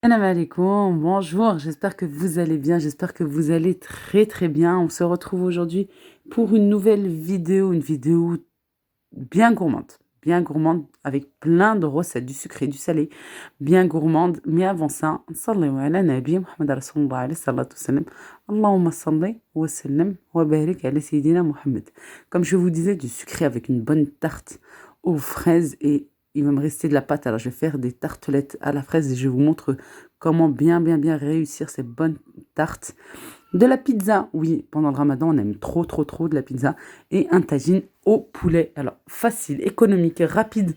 Salam alaikum, bonjour, j'espère que vous allez bien, j'espère que vous allez très très bien. On se retrouve aujourd'hui pour une nouvelle vidéo, une vidéo bien gourmande, avec plein de recettes, du sucré, du salé, bien gourmande. Mais avant ça, salli ala nabi Muhammad Rasulullah alayhi salatu wassalam. Allahumma salli wa sallam wa barik ala Sayyidina Muhammad. Comme je vous disais, du sucré avec une bonne tarte aux fraises et il va me rester de la pâte. Alors je vais faire des tartelettes à la fraise et je vous montre comment bien réussir ces bonnes tartes. De la pizza, oui, pendant le ramadan, on aime trop de la pizza. Et un tagine au poulet. Alors, facile, économique, rapide,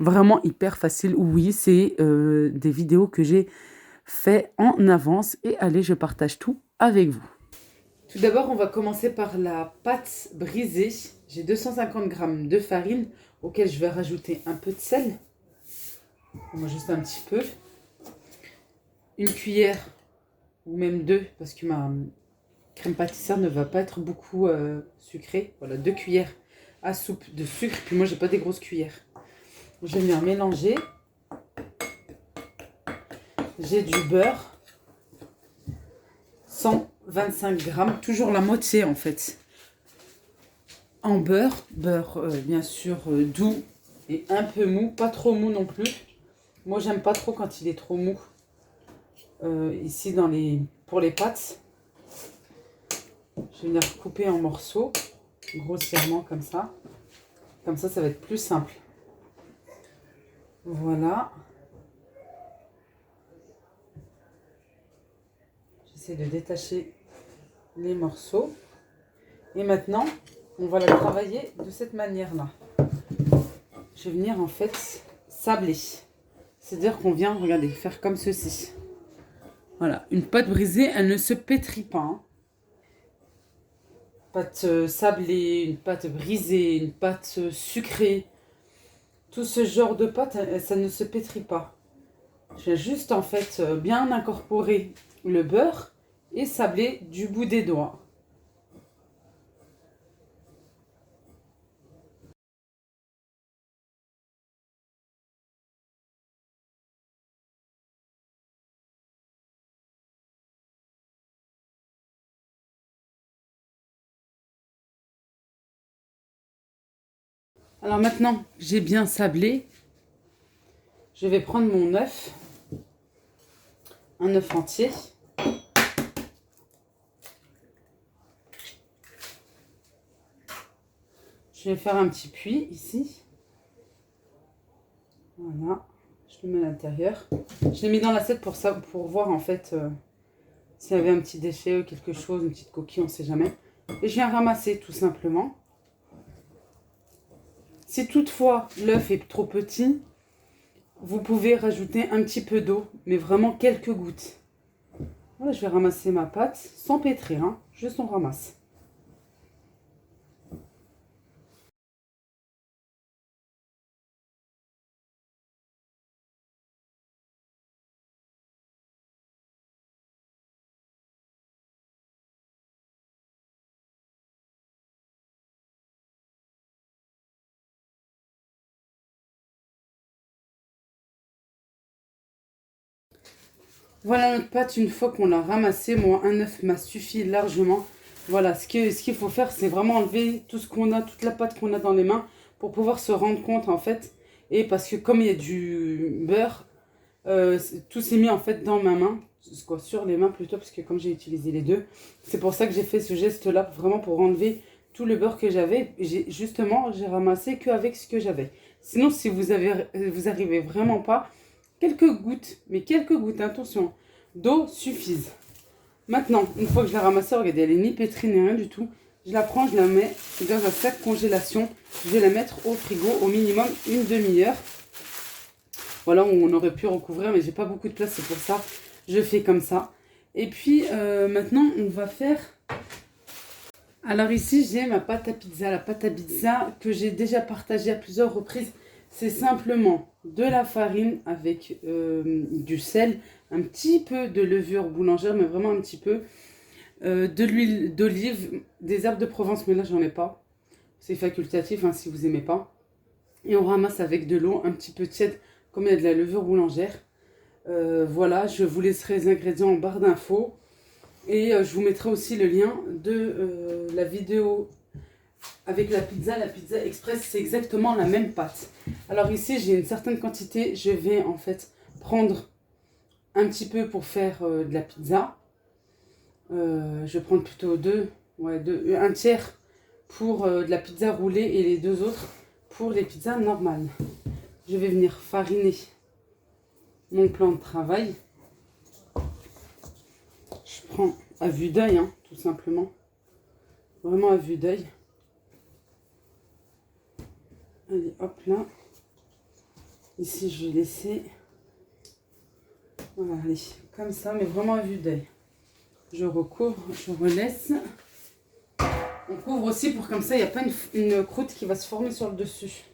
vraiment hyper facile. Oui, c'est des vidéos que j'ai fait en avance. Et allez, je partage tout avec vous. Tout d'abord, on va commencer par la pâte brisée. J'ai 250 g de farine auquel je vais rajouter un peu de sel. Moi, juste un petit peu. Une cuillère ou même deux parce que ma crème pâtissière ne va pas être beaucoup sucrée. Voilà, 2 cuillères à soupe de sucre. Puis moi, j'ai pas des grosses cuillères. Je vais venir mélanger. J'ai du beurre. 125 g. Toujours la moitié, en fait. En beurre. Beurre, bien sûr, doux et un peu mou. Pas trop mou non plus. Moi, j'aime pas trop quand il est trop mou. Ici, pour les pâtes. Je vais venir couper en morceaux, grossièrement comme ça. Comme ça va être plus simple. Voilà. J'essaie de détacher les morceaux. Et maintenant, on va la travailler de cette manière-là. Je vais venir en fait sabler. C'est-à-dire qu'on vient, regardez, faire comme ceci. Voilà, une pâte brisée, elle ne se pétrit pas. Hein. Pâte sablée, une pâte brisée, une pâte sucrée. Tout ce genre de pâte, ça ne se pétrit pas. Je vais juste en fait bien incorporer le beurre et sabler du bout des doigts. Alors maintenant, j'ai bien sablé. Je vais prendre mon œuf, un œuf entier. Je vais faire un petit puits ici. Voilà, je le mets à l'intérieur. Je l'ai mis dans l'assiette pour voir en fait s'il y avait un petit déchet ou quelque chose, une petite coquille, on ne sait jamais. Et je viens ramasser tout simplement. Si toutefois l'œuf est trop petit, vous pouvez rajouter un petit peu d'eau, mais vraiment quelques gouttes. Voilà, je vais ramasser ma pâte sans pétrir, hein, juste on ramasse. Voilà notre pâte, une fois qu'on l'a ramassée, moi un œuf m'a suffi largement. Voilà, ce qu'il faut faire, c'est vraiment enlever tout ce qu'on a, toute la pâte qu'on a dans les mains pour pouvoir se rendre compte en fait. Et parce que comme il y a du beurre, tout s'est mis en fait dans ma main, quoi, sur les mains plutôt, parce que comme j'ai utilisé les deux, c'est pour ça que j'ai fait ce geste-là, vraiment pour enlever tout le beurre que j'avais. J'ai ramassé qu'avec ce que j'avais. Sinon, si vous arrivez vraiment pas, quelques gouttes, mais quelques gouttes, attention, d'eau suffisent. Maintenant, une fois que je l'ai ramassée, regardez, elle est ni pétrie ni rien du tout. Je la prends, je la mets dans un sac congélation. Je vais la mettre au frigo au minimum une demi-heure. Voilà, on aurait pu recouvrir, mais j'ai pas beaucoup de place, c'est pour ça. Je fais comme ça. Et puis, maintenant, on va faire... Alors ici, j'ai ma pâte à pizza. La pâte à pizza que j'ai déjà partagée à plusieurs reprises. C'est simplement de la farine avec du sel, un petit peu de levure boulangère, mais vraiment un petit peu. De l'huile d'olive, des herbes de Provence, mais là, j'en ai pas. C'est facultatif, hein, si vous aimez pas. Et on ramasse avec de l'eau un petit peu tiède, comme il y a de la levure boulangère. Voilà, je vous laisserai les ingrédients en barre d'infos. Et je vous mettrai aussi le lien de la vidéo avec la pizza. La pizza express, c'est exactement la même pâte. Alors ici, j'ai une certaine quantité. Je vais en fait prendre un petit peu pour faire de la pizza. Je vais prendre plutôt un tiers pour de la pizza roulée et les 2 autres pour les pizzas normales. Je vais venir fariner mon plan de travail. Je prends à vue d'œil, hein, tout simplement. Vraiment à vue d'œil. Allez, hop là. Ici, je vais laisser. Voilà, allez, comme ça, mais vraiment à vue d'œil. Je recouvre, je relaisse. On couvre aussi pour comme ça, il n'y a pas une croûte qui va se former sur le dessus.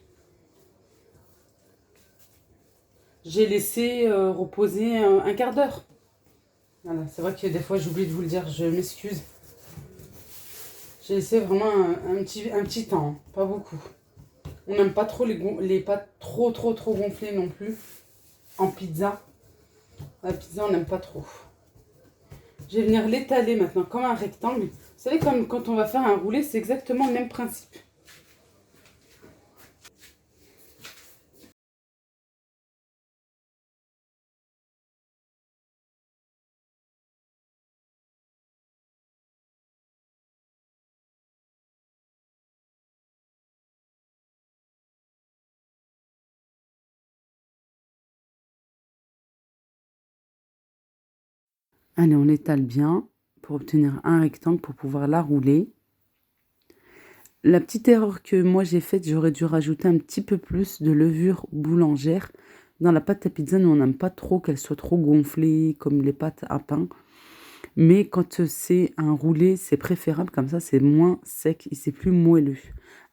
J'ai laissé reposer un quart d'heure. Voilà, c'est vrai que des fois j'oublie de vous le dire, je m'excuse. J'ai laissé vraiment un petit temps, hein, pas beaucoup. On n'aime pas trop les pâtes trop gonflées non plus. En pizza. La pizza, on n'aime pas trop. Je vais venir l'étaler maintenant comme un rectangle. Vous savez, comme quand on va faire un roulé, c'est exactement le même principe. Allez, on étale bien pour obtenir un rectangle pour pouvoir la rouler. La petite erreur que moi j'ai faite, j'aurais dû rajouter un petit peu plus de levure boulangère. Dans la pâte à pizza, nous on n'aime pas trop qu'elle soit trop gonflée comme les pâtes à pain. Mais quand c'est un roulé, c'est préférable, comme ça c'est moins sec et c'est plus moelleux.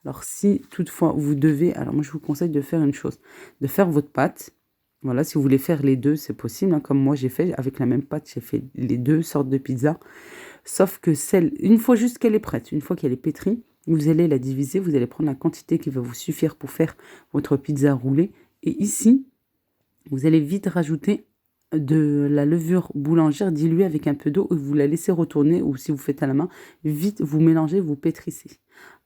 Alors si toutefois vous devez, alors moi je vous conseille de faire une chose, de faire votre pâte. Voilà, si vous voulez faire les deux, c'est possible, hein, comme moi j'ai fait, avec la même pâte, j'ai fait les 2 sortes de pizza. Sauf que une fois juste qu'elle est prête, une fois qu'elle est pétrie, vous allez la diviser, vous allez prendre la quantité qui va vous suffire pour faire votre pizza roulée. Et ici, vous allez vite rajouter de la levure boulangère diluée avec un peu d'eau et vous la laissez retourner, ou si vous faites à la main, vite vous mélangez, vous pétrissez.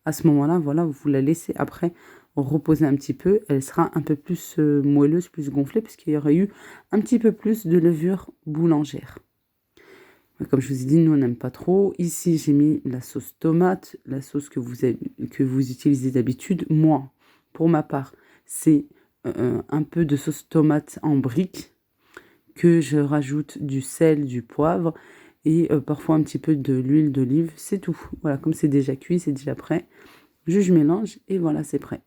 À ce moment-là, voilà, vous la laissez après reposer un petit peu. Elle sera un peu plus moelleuse, plus gonflée, puisqu'il y aurait eu un petit peu plus de levure boulangère. Comme je vous ai dit, nous on n'aime pas trop. Ici, j'ai mis la sauce tomate, la sauce que vous utilisez d'habitude. Moi, pour ma part, c'est un peu de sauce tomate en brique que je rajoute du sel, du poivre et parfois un petit peu de l'huile d'olive. C'est tout. Voilà, comme c'est déjà cuit, c'est déjà prêt. Je mélange et voilà, c'est prêt.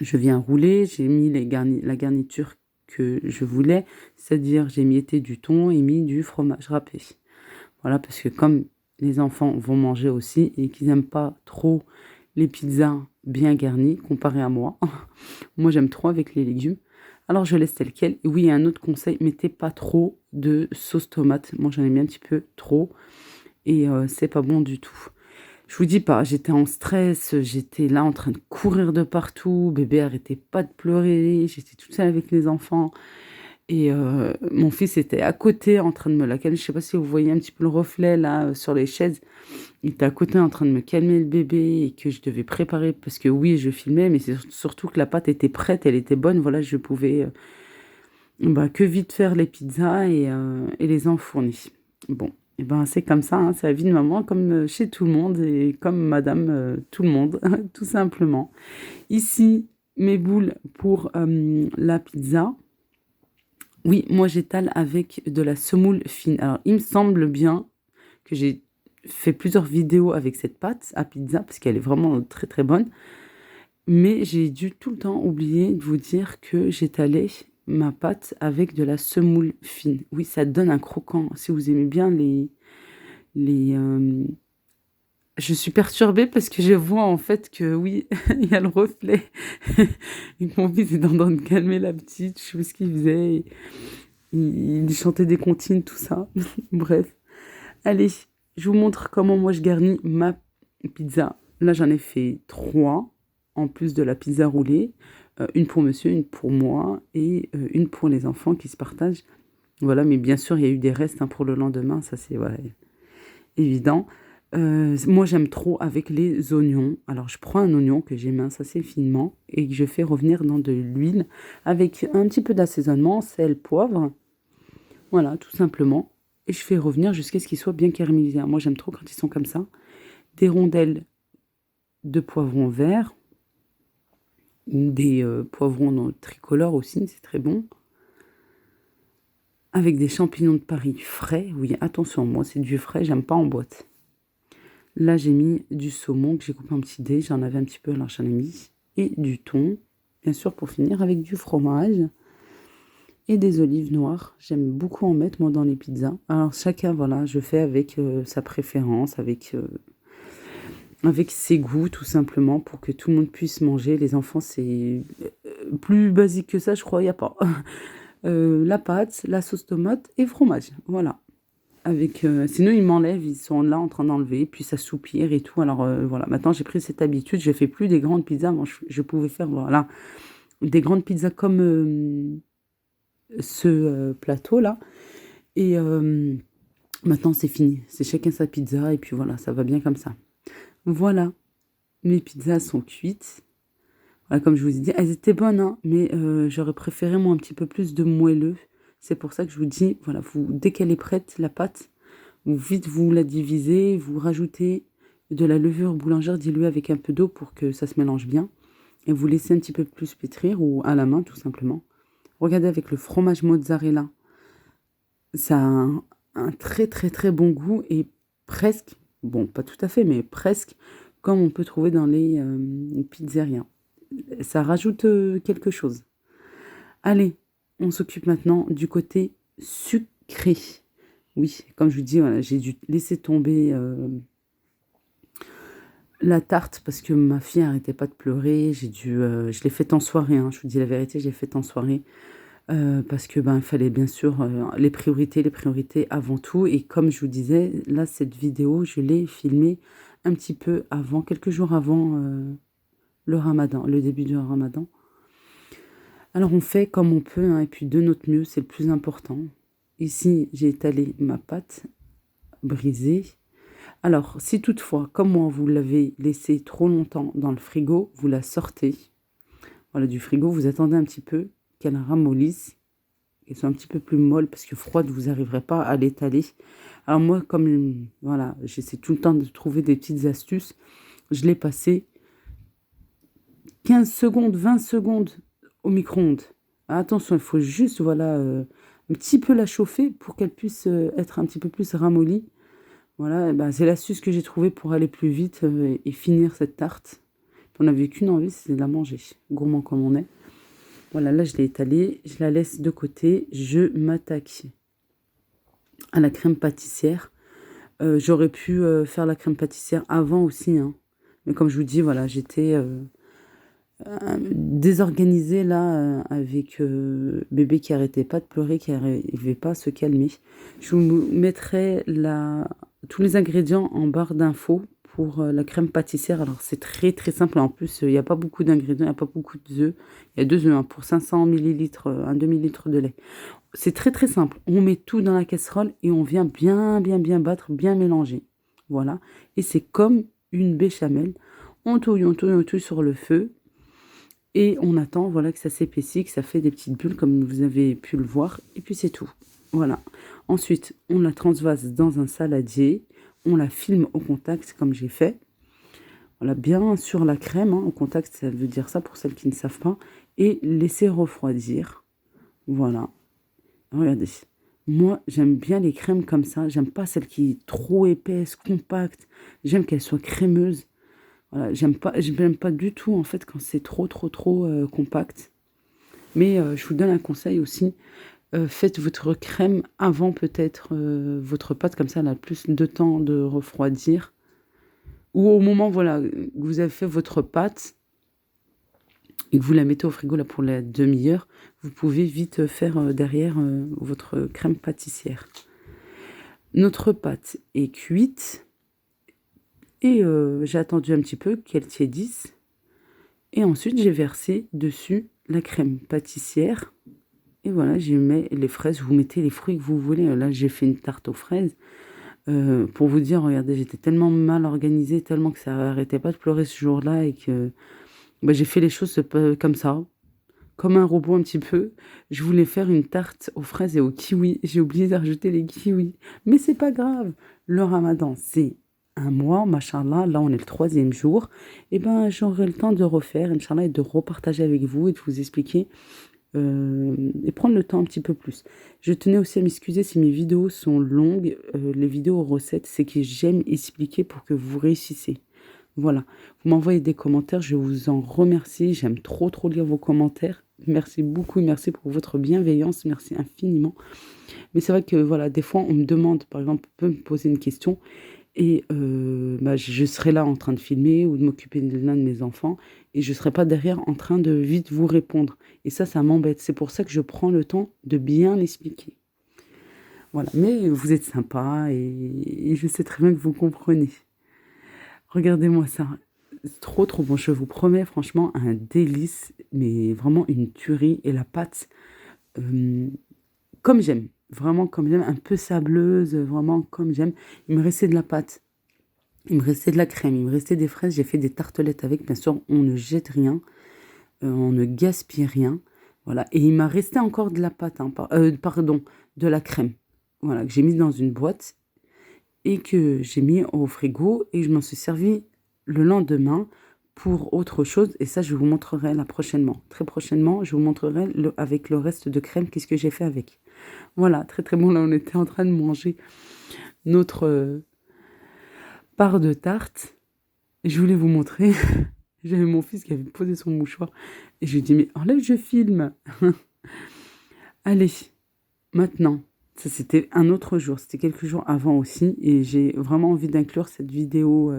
Je viens rouler, j'ai mis la garniture que je voulais, c'est-à-dire j'ai mietté du thon et mis du fromage râpé. Voilà, parce que comme les enfants vont manger aussi et qu'ils n'aiment pas trop les pizzas bien garnies, comparé à moi, moi j'aime trop avec les légumes, alors je laisse tel quel. Et oui, un autre conseil, mettez pas trop de sauce tomate. Moi j'en ai mis un petit peu trop et c'est pas bon du tout. Je vous dis pas, j'étais en stress, j'étais là en train de courir de partout, bébé arrêtait pas de pleurer, j'étais toute seule avec les enfants et mon fils était à côté en train de me la calmer. Je sais pas si vous voyez un petit peu le reflet là sur les chaises. Il était à côté en train de me calmer le bébé et que je devais préparer parce que oui, je filmais, mais c'est surtout que la pâte était prête, elle était bonne. Voilà, je pouvais que vite faire les pizzas et les enfourner. Bon, et ben c'est comme ça, hein, c'est la vie de maman, comme chez tout le monde et comme madame tout le monde, tout simplement. Ici, mes boules pour la pizza. Oui, moi j'étale avec de la semoule fine. Alors, il me semble bien que j'ai fait plusieurs vidéos avec cette pâte à pizza parce qu'elle est vraiment très très bonne. Mais j'ai dû tout le temps oublier de vous dire que j'étalais ma pâte avec de la semoule fine. Oui, ça donne un croquant. Si vous aimez bien les Je suis perturbée parce que je vois en fait que oui, il y a le reflet. Et que mon fils est en train de calmer la petite, je sais pas ce qu'il faisait. Il chantait des comptines, tout ça. Bref. Allez, je vous montre comment moi je garnis ma pizza. Là, j'en ai fait 3, en plus de la pizza roulée. Une pour monsieur, une pour moi et une pour les enfants qui se partagent. Voilà, mais bien sûr, il y a eu des restes hein, pour le lendemain, ça c'est voilà, évident. Moi, j'aime trop avec les oignons. Alors, je prends un oignon que j'émince assez finement et que je fais revenir dans de l'huile avec un petit peu d'assaisonnement, sel, poivre. Voilà, tout simplement. Et je fais revenir jusqu'à ce qu'ils soient bien caramélisés. Moi, j'aime trop quand ils sont comme ça. Des rondelles de poivrons verts ou des poivrons tricolores aussi, c'est très bon. Avec des champignons de Paris frais. Oui, attention, moi, c'est du frais, j'aime pas en boîte. Là, j'ai mis du saumon que j'ai coupé en petits dés. J'en avais un petit peu, alors j'en ai mis. Et du thon, bien sûr, pour finir, avec du fromage et des olives noires. J'aime beaucoup en mettre, moi, dans les pizzas. Alors, chacun, voilà, je fais avec sa préférence, avec ses goûts, tout simplement, pour que tout le monde puisse manger. Les enfants, c'est plus basique que ça, je crois, il n'y a pas. La pâte, la sauce tomate et fromage. Voilà. Avec, sinon, ils m'enlèvent, ils sont là en train d'enlever, puis ça soupire et tout. Alors voilà, maintenant j'ai pris cette habitude, je fais plus des grandes pizzas. Moi, je pouvais faire voilà, des grandes pizzas comme ce plateau-là. Et maintenant, c'est fini. C'est chacun sa pizza et puis voilà, ça va bien comme ça. Voilà, mes pizzas sont cuites. Voilà, comme je vous ai dit, elles étaient bonnes, hein, mais j'aurais préféré moi un petit peu plus de moelleux. C'est pour ça que je vous dis, voilà, vous, dès qu'elle est prête, la pâte, vite vous la divisez, vous rajoutez de la levure boulangère diluée avec un peu d'eau pour que ça se mélange bien. Et vous laissez un petit peu plus pétrir ou à la main tout simplement. Regardez avec le fromage mozzarella. Ça a un très très très bon goût et presque, bon pas tout à fait, mais presque comme on peut trouver dans les pizzerias. Ça rajoute quelque chose. Allez, on s'occupe maintenant du côté sucré. Oui, comme je vous dis, voilà, j'ai dû laisser tomber la tarte parce que ma fille n'arrêtait pas de pleurer. Je l'ai faite en soirée, hein, je vous dis la vérité, je l'ai faite en soirée parce que ben il fallait bien sûr les priorités avant tout. Et comme je vous disais, là cette vidéo, je l'ai filmée un petit peu avant, quelques jours avant le Ramadan, le début du Ramadan. Alors on fait comme on peut, hein, et puis de notre mieux, c'est le plus important. Ici, j'ai étalé ma pâte brisée. Alors, si toutefois, comme moi, vous l'avez laissé trop longtemps dans le frigo, vous la sortez. Voilà, du frigo, vous attendez un petit peu qu'elle ramollisse, qu'elle soit un petit peu plus molle, parce que froide, vous n'arriverez pas à l'étaler. Alors moi, comme, voilà, j'essaie tout le temps de trouver des petites astuces, je l'ai passé 15 secondes, 20 secondes au micro-ondes. Attention, il faut juste, voilà, un petit peu la chauffer pour qu'elle puisse être un petit peu plus ramollie. Voilà, et ben, c'est l'astuce que j'ai trouvée pour aller plus vite et finir cette tarte. On n'avait qu'une envie, c'est de la manger, gourmand comme on est. Voilà, là je l'ai étalée, je la laisse de côté. Je m'attaque à la crème pâtissière. J'aurais pu faire la crème pâtissière avant aussi, hein. Mais comme je vous dis, voilà, j'étais désorganisée là avec bébé qui arrêtait pas de pleurer, qui n'arrivait pas à se calmer. Je vous mettrai tous les ingrédients en barre d'infos pour la crème pâtissière. Alors c'est très très simple. En plus, il n'y a pas beaucoup d'ingrédients, il n'y a pas beaucoup d'œufs. Il y a 2 œufs hein, pour 500 millilitres, un demi-litre de lait. C'est très très simple. On met tout dans la casserole et on vient bien battre, bien mélanger. Voilà. Et c'est comme une béchamel. On touille sur le feu. Et on attend, voilà, que ça s'épaissit, que ça fait des petites bulles comme vous avez pu le voir. Et puis c'est tout. Voilà. Ensuite, on la transvase dans un saladier. On la filme au contact comme j'ai fait. Voilà, bien sur la crème. Hein, au contact, ça veut dire ça pour celles qui ne savent pas. Et laisser refroidir. Voilà. Regardez. Moi, j'aime bien les crèmes comme ça. J'aime pas celles qui sont trop épaisses, compactes. J'aime qu'elles soient crémeuses. Voilà, j'aime pas du tout en fait quand c'est trop compact. Mais je vous donne un conseil aussi. Faites votre crème avant peut-être votre pâte, comme ça elle a plus de temps de refroidir. Ou au moment voilà, que vous avez fait votre pâte et que vous la mettez au frigo là, pour la demi-heure, vous pouvez vite faire derrière votre crème pâtissière. Notre pâte est cuite et j'ai attendu un petit peu qu'elle tiédisse. Et ensuite, j'ai versé dessus la crème pâtissière. Et voilà, j'y mets les fraises. Vous mettez les fruits que vous voulez. Là, j'ai fait une tarte aux fraises. Pour vous dire, regardez, j'étais tellement mal organisée, tellement que ça arrêtait pas de pleurer ce jour-là et que bah, j'ai fait les choses comme ça, comme un robot un petit peu. Je voulais faire une tarte aux fraises et aux kiwis. J'ai oublié de rajouter les kiwis. Mais c'est pas grave. Le ramadan, c'est un mois, machallah. Là, on est le 3e jour. Et ben, j'aurai le temps de refaire, inchallah, et de repartager avec vous et de vous expliquer et prendre le temps un petit peu plus. Je tenais aussi à m'excuser si mes vidéos sont longues. Les vidéos recettes, c'est que j'aime expliquer pour que vous réussissez. Voilà. Vous m'envoyez des commentaires, je vous en remercie. J'aime trop, trop lire vos commentaires. Merci beaucoup, merci pour votre bienveillance, merci infiniment. Mais c'est vrai que, voilà, des fois, on me demande, par exemple, on peut me poser une question et bah, je serai là en train de filmer ou de m'occuper de l'un de mes enfants et je ne serai pas derrière en train de vite vous répondre. Et ça m'embête. C'est pour ça que je prends le temps de bien l'expliquer. Voilà. Mais vous êtes sympa et je sais très bien que vous comprenez. Regardez-moi ça. C'est trop, trop bon. Je vous promets, franchement, un délice, mais vraiment une tuerie. Et la pâte, euh, comme j'aime. Vraiment comme j'aime. Un peu sableuse, vraiment comme j'aime. Il me restait de la pâte. Il me restait de la crème. Il me restait des fraises. J'ai fait des tartelettes avec. Bien sûr, on ne jette rien. On ne gaspille rien. Voilà. Et il m'a resté encore de la pâte. Hein, pardon, de la crème. Voilà, que j'ai mis dans une boîte et que j'ai mis au frigo et je m'en suis servi le lendemain pour autre chose. Et ça, je vous montrerai là prochainement. Très prochainement, je vous montrerai avec le reste de crème, qu'est-ce que j'ai fait avec. Voilà, très très bon. Là, on était en train de manger notre part de tarte. Et je voulais vous montrer. J'avais mon fils qui avait posé son mouchoir. Et je lui ai dit, mais enlève, je filme. Allez, maintenant. Ça, c'était un autre jour. C'était quelques jours avant aussi. Et j'ai vraiment envie d'inclure cette vidéo,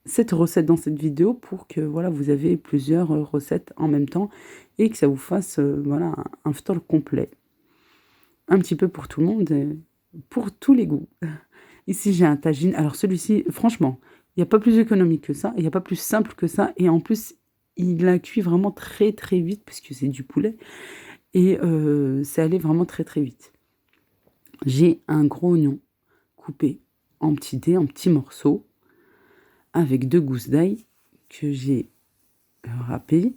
cette recette dans cette vidéo pour que voilà, vous avez plusieurs recettes en même temps et que ça vous fasse voilà, un ftour complet. Un petit peu pour tout le monde, pour tous les goûts. Ici, j'ai un tagine. Alors celui-ci, franchement, il n'y a pas plus économique que ça, il n'y a pas plus simple que ça. Et en plus, il a cuit vraiment très très vite puisque c'est du poulet. Et c'est allé vraiment très très vite. J'ai un gros oignon coupé en petits dés, en petits morceaux, avec 2 gousses d'ail que j'ai râpées.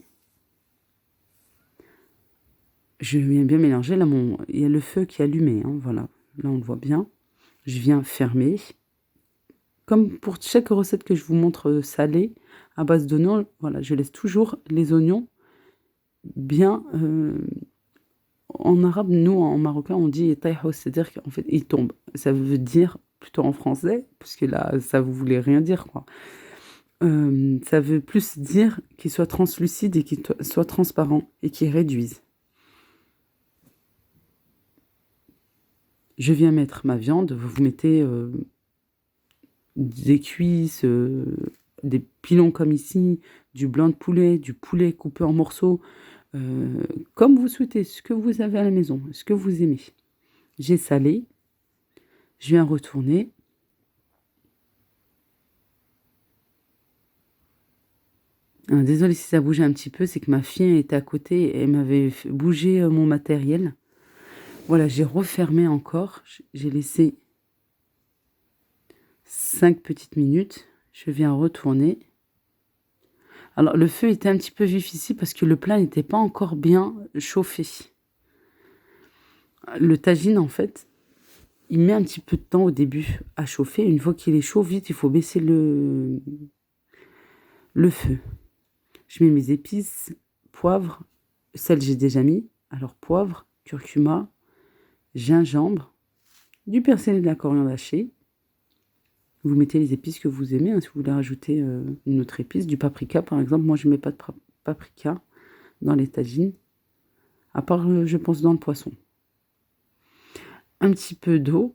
Je viens bien mélanger. Là, il y a le feu qui est allumé. Hein, voilà. Là, on le voit bien. Je viens fermer. Comme pour chaque recette que je vous montre salée, à base d'oignons, voilà, je laisse toujours les oignons bien... en arabe, nous, en marocain, on dit taïhous, c'est-à-dire qu'en fait, ils tombent. Ça veut dire, plutôt en français, parce que là, ça ne voulait rien dire, quoi. Ça veut plus dire qu'ils soient translucides et qu'ils soient transparents et qu'ils réduisent. Je viens mettre ma viande. Vous mettez des cuisses, des pilons comme ici, du blanc de poulet, du poulet coupé en morceaux, comme vous souhaitez, ce que vous avez à la maison, ce que vous aimez. J'ai salé. Je viens retourner. Désolée si ça bougeait un petit peu, c'est que ma fille était à côté et elle m'avait bougé mon matériel. Voilà, j'ai refermé encore. J'ai laissé 5 petites minutes. Je viens retourner. Alors, le feu était un petit peu vif ici parce que le plat n'était pas encore bien chauffé. Le tagine, en fait, il met un petit peu de temps au début à chauffer. Une fois qu'il est chaud, vite, il faut baisser le feu. Je mets mes épices, poivre, celles j'ai déjà mis. Alors, poivre, curcuma, gingembre, du persil et de la coriandre hachée. Vous mettez les épices que vous aimez. Hein, si vous voulez rajouter une autre épice, du paprika par exemple. Moi, je ne mets pas de paprika dans les tagines. À part, je pense, dans le poisson. Un petit peu d'eau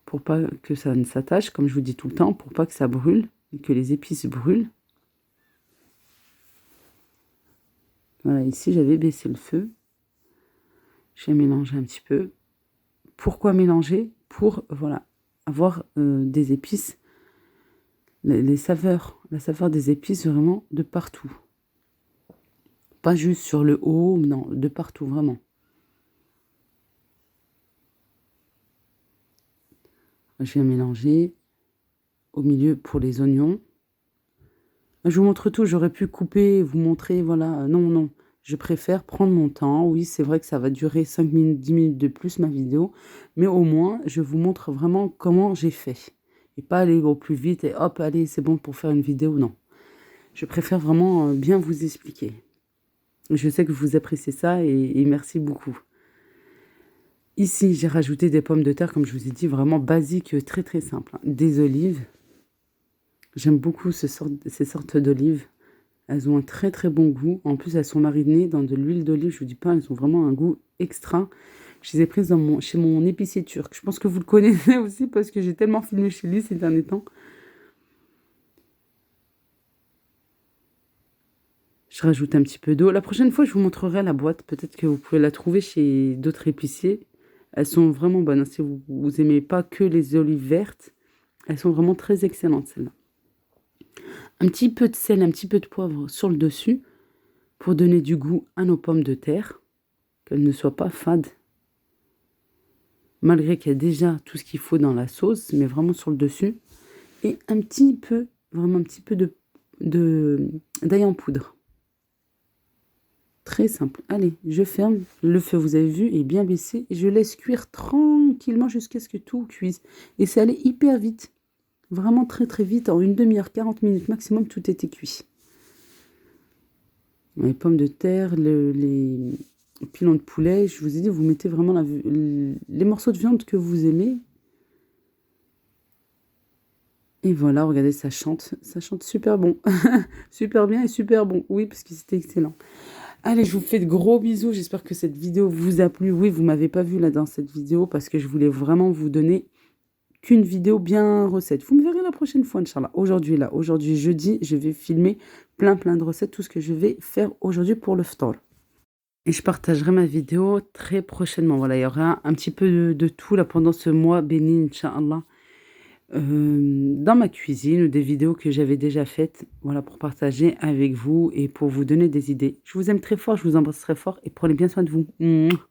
pour pas que ça ne s'attache, comme je vous dis tout le temps, pour pas que ça brûle et que les épices brûlent. Voilà, ici, j'avais baissé le feu. J'ai mélangé un petit peu. Pourquoi mélanger? Pour, voilà, avoir des épices les saveurs, la saveur des épices vraiment de partout. Pas juste sur le haut, non, de partout, vraiment. Je viens mélanger au milieu pour les oignons. Je vous montre tout, j'aurais pu couper, vous montrer, voilà. Non, non, je préfère prendre mon temps. Oui, c'est vrai que ça va durer 5 minutes, 10 minutes de plus ma vidéo, mais au moins, je vous montre vraiment comment j'ai fait. Et pas aller au plus vite et hop, allez, c'est bon pour faire une vidéo, non. Je préfère vraiment bien vous expliquer. Je sais que vous appréciez ça et merci beaucoup. Ici, j'ai rajouté des pommes de terre, comme je vous ai dit, vraiment basiques, très très simples. Des olives. J'aime beaucoup ces sortes d'olives. Elles ont un très très bon goût. En plus, elles sont marinées dans de l'huile d'olive. Je vous dis pas, elles ont vraiment un goût extra. Je les ai prises chez mon épicier turc. Je pense que vous le connaissez aussi parce que j'ai tellement filmé chez lui ces derniers temps. Je rajoute un petit peu d'eau. La prochaine fois, je vous montrerai la boîte. Peut-être que vous pouvez la trouver chez d'autres épiciers. Elles sont vraiment bonnes. Si vous n'aimez pas que les olives vertes, elles sont vraiment très excellentes, celles-là. Un petit peu de sel, un petit peu de poivre sur le dessus pour donner du goût à nos pommes de terre, qu'elles ne soient pas fades. Malgré qu'il y a déjà tout ce qu'il faut dans la sauce, mais vraiment sur le dessus. Et un petit peu, vraiment un petit peu d'ail en poudre. Très simple. Allez, je ferme. Le feu, vous avez vu, est bien baissé. Et je laisse cuire tranquillement jusqu'à ce que tout cuise. Et c'est allé hyper vite. Vraiment très très vite. En une demi-heure, 40 minutes maximum, tout était cuit. Les pommes de terre, les pilons de poulet. Je vous ai dit, vous mettez vraiment les morceaux de viande que vous aimez. Et voilà, regardez, ça chante super bon. Super bien et super bon. Oui, parce que c'était excellent. Allez, je vous fais de gros bisous. J'espère que cette vidéo vous a plu. Oui, vous ne m'avez pas vu là dans cette vidéo parce que je voulais vraiment vous donner qu'une vidéo bien recette. Vous me verrez la prochaine fois, Inch'Allah. Aujourd'hui jeudi, je vais filmer plein de recettes. Tout ce que je vais faire aujourd'hui pour le ftar. Et je partagerai ma vidéo très prochainement. Voilà, il y aura un petit peu de tout là pendant ce mois béni, Inch'Allah. Dans ma cuisine ou des vidéos que j'avais déjà faites, voilà, pour partager avec vous et pour vous donner des idées. Je vous aime très fort, je vous embrasse très fort et prenez bien soin de vous. Mouah.